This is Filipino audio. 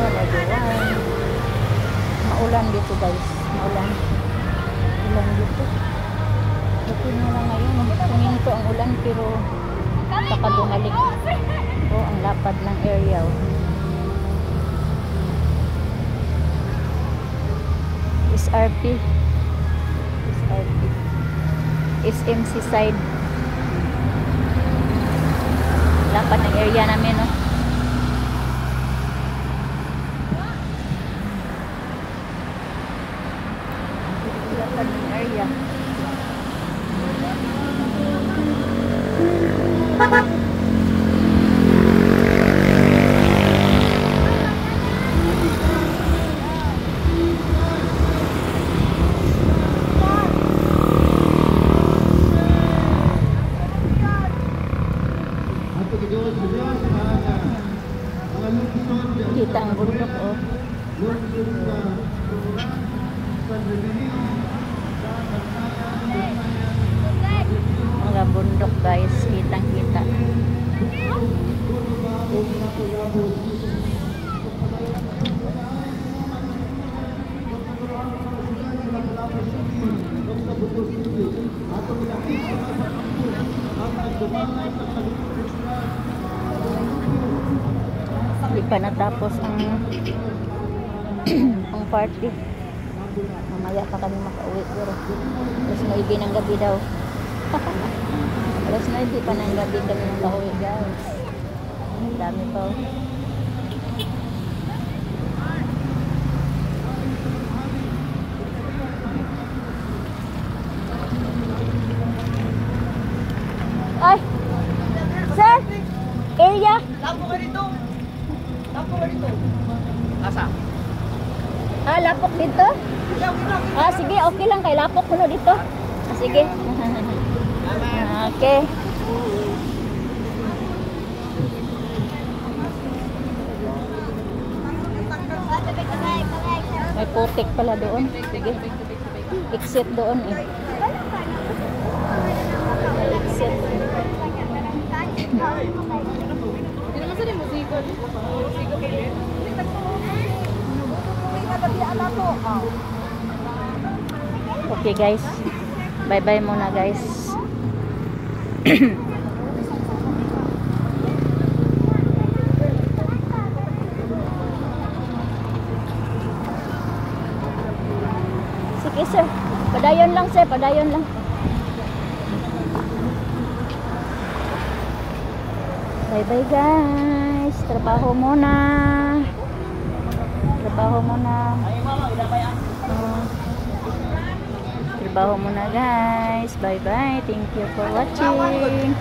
Labuan. Maulan dito guys. Maulan. Ulan dito. Okay na lang ngayon. Kuminto ang ulan pero baka bumalik. Oh, ang lapad ng area. SRP. SRP. SMC side. Lapad ng area namin, no? Lapad ng area. Kita ang bundok, oh. Mga bundok guys, kitang kita. Hindi pa natapos ang ang party. Mamaya pa kami makauwi pero alas 9 ng gabi daw. Alas 9 pa ng gabi kami makauwi guys. Ang dami pa. Ay! Sir! Area! Lapo ka dito! Lapo ka dito! Asa? Ah, lapok dito? Ah, sige, okay lang kay lapok kuno dito. Ah, sige. Okay. May putik pala doon. Sige. Exit doon eh. May exit. Okay guys, bye bye muna guys. Sige sir, padayon lang sir, padayon lang. Bye bye guys, trabaho muna. Trabaho muna. Trabaho muna guys. Bye bye. Thank you for watching.